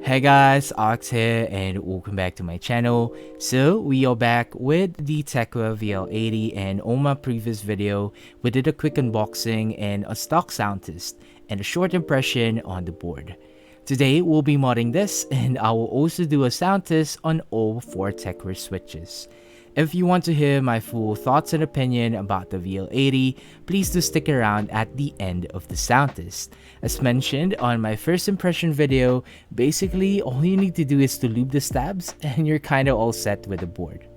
Hey guys, Ox here and welcome back to my channel. So we are back with the Tecware Veil 80, and on my previous video we did a quick unboxing and a stock sound test and a short impression on the board. Today we'll be modding this, and I will also do a sound test on all 4 Tecware switches. If you want to hear my full thoughts and opinion about the VL80, please do stick around at the end of the sound test. As mentioned on my first impression video, basically all you need to do is to lube the stabs and you're kinda all set with the board.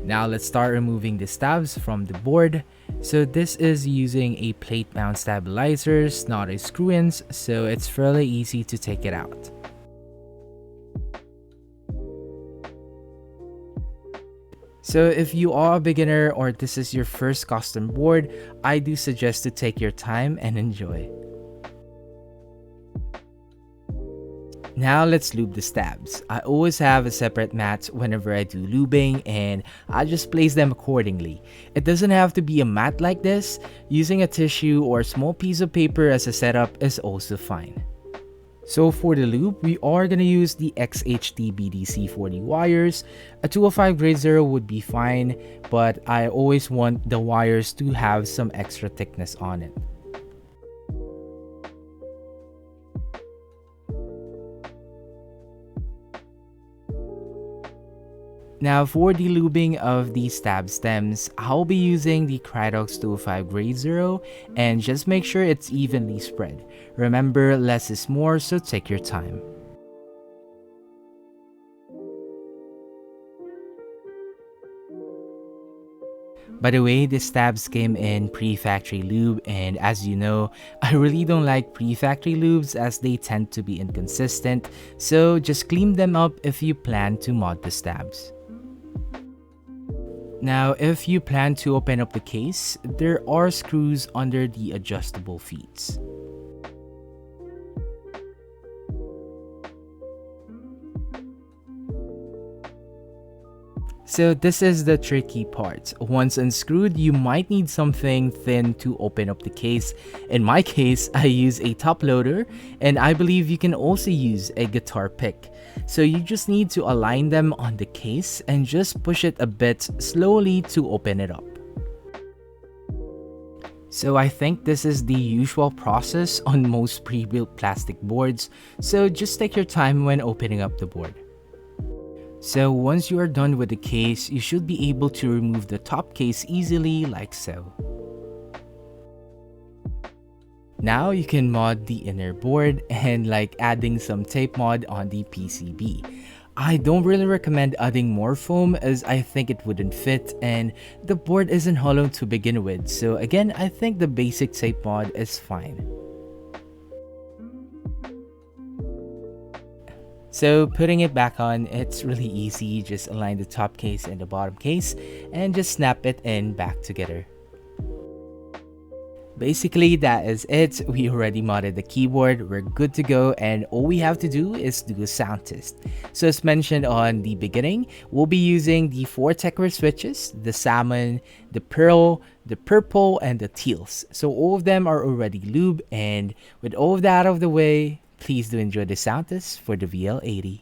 Now let's start removing the stabs from the board. So this is using a plate mount stabilizers, not a screw-ins, so it's fairly easy to take it out. So if you are a beginner or this is your first custom board, I do suggest to take your time and enjoy. Now let's lube the stabs. I always have a separate mat whenever I do lubing, and I just place them accordingly. It doesn't have to be a mat like this. Using a tissue or a small piece of paper as a setup is also fine. So for the lube, we are going to use the XHT BDC40 wires. A 205 grade 0 would be fine, but I always want the wires to have some extra thickness on it. Now for the lubing of the stab stems, I'll be using the Krydox 205 grade 0, and just make sure it's evenly spread. Remember, less is more, so take your time. By the way, the stabs came in pre-factory lube, and as you know, I really don't like pre-factory lubes as they tend to be inconsistent, so just clean them up if you plan to mod the stabs. Now, if you plan to open up the case, there are screws under the adjustable feet. So this is the tricky part. Once unscrewed, you might need something thin to open up the case. In my case, I use a top loader, and I believe you can also use a guitar pick. So you just need to align them on the case and just push it a bit slowly to open it up. So I think this is the usual process on most pre-built plastic boards, so just take your time when opening up the board. So once you are done with the case, you should be able to remove the top case easily like so. Now you can mod the inner board and like adding some tape mod on the PCB. I don't really recommend adding more foam as I think it wouldn't fit, and the board isn't hollow to begin with, so again I think the basic tape mod is fine. So putting it back on, it's really easy. Just align the top case and the bottom case and just snap it in back together. Basically, that is it. We already modded the keyboard, we're good to go, and all we have to do is do a sound test. So as mentioned on the beginning, we'll be using the 4 Tecware switches, the Salmon, the Pearl, the Purple, and the Teals. So all of them are already lubed, and with all of that out of the way, please do enjoy the sound test for the VL80.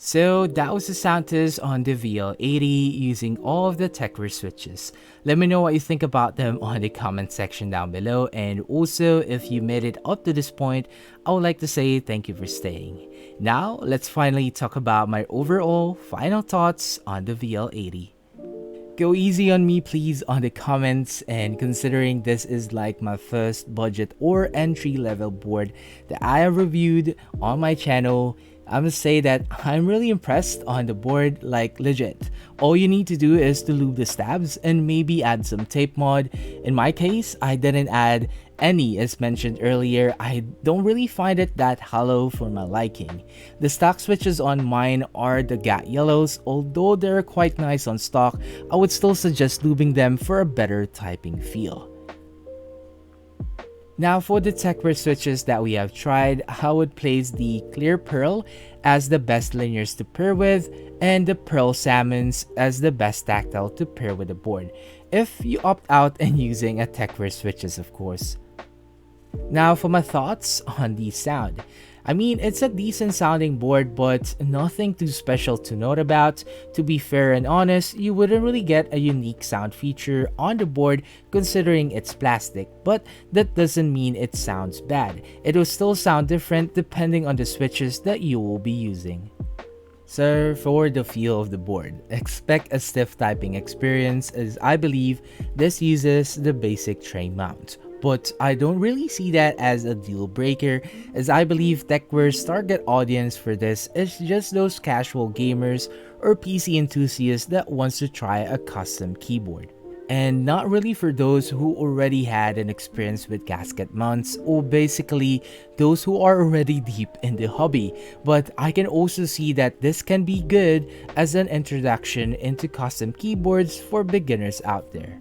So that was the sound test on the VL80 using all of the Tecware switches. Let me know what you think about them on the comment section down below, and also if you made it up to this point, I would like to say thank you for staying. Now let's finally talk about my overall final thoughts on the VL80. Go easy on me please on the comments, and considering this is like my first budget or entry level board that I have reviewed on my channel, I must say that I'm really impressed on the board, like legit. All you need to do is to lube the stabs and maybe add some tape mod. In my case, I didn't add any as mentioned earlier. I don't really find it that hollow for my liking. The stock switches on mine are the GAT yellows. Although they're quite nice on stock, I would still suggest lubing them for a better typing feel. Now for the Tecware switches that we have tried, I would place the Clear Pearl as the best linears to pair with, and the Pearl Salmons as the best tactile to pair with the board, if you opt out and using a Tecware switches of course. Now for my thoughts on the sound. I mean, it's a decent sounding board, but nothing too special to note about. To be fair and honest, you wouldn't really get a unique sound feature on the board considering it's plastic, but that doesn't mean it sounds bad. It will still sound different depending on the switches that you will be using. So for the feel of the board, expect a stiff typing experience, as I believe this uses the basic tray mount. But I don't really see that as a deal breaker, as I believe Tecware's target audience for this is just those casual gamers or PC enthusiasts that wants to try a custom keyboard. And not really for those who already had an experience with gasket mounts, or basically those who are already deep in the hobby. But I can also see that this can be good as an introduction into custom keyboards for beginners out there.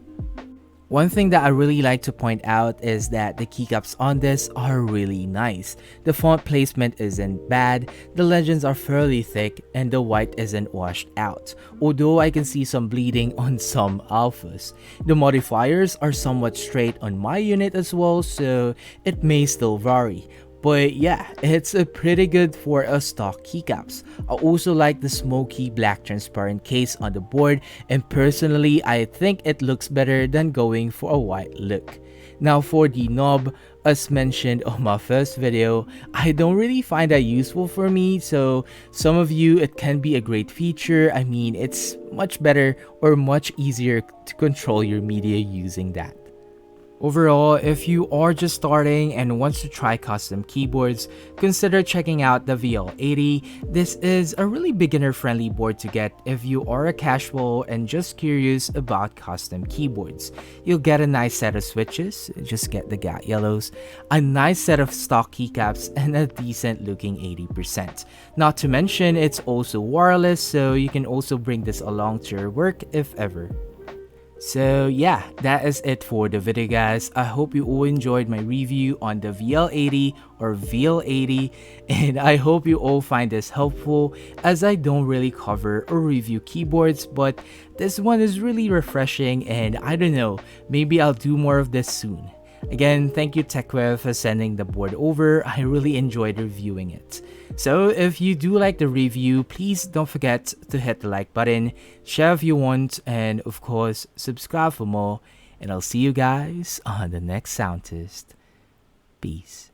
One thing that I really like to point out is that the keycaps on this are really nice. The font placement isn't bad, the legends are fairly thick, and the white isn't washed out, although I can see some bleeding on some alphas. The modifiers are somewhat straight on my unit as well, so it may still vary. But yeah, it's a pretty good for a stock keycaps. I also like the smoky black transparent case on the board, and personally I think it looks better than going for a white look. Now for the knob, as mentioned on my first video, I don't really find that useful for me, so some of you it can be a great feature. I mean, it's much better or much easier to control your media using that. Overall, if you are just starting and wants to try custom keyboards, consider checking out the VL80. This is a really beginner friendly board to get if you are a casual and just curious about custom keyboards. You'll get a nice set of switches, just get the GAT yellows, a nice set of stock keycaps, and a decent looking 80%. Not to mention it's also wireless, so you can also bring this along to your work if ever. So yeah, that is it for the video guys. I hope you all enjoyed my review on the VL80 or VL80, and I hope you all find this helpful, as I don't really cover or review keyboards, but this one is really refreshing, and I don't know, maybe I'll do more of this soon. Again, thank you Tecware for sending the board over. I really enjoyed reviewing it. So if you do like the review, please don't forget to hit the like button, share if you want, and of course subscribe for more, and I'll see you guys on the next sound test. Peace.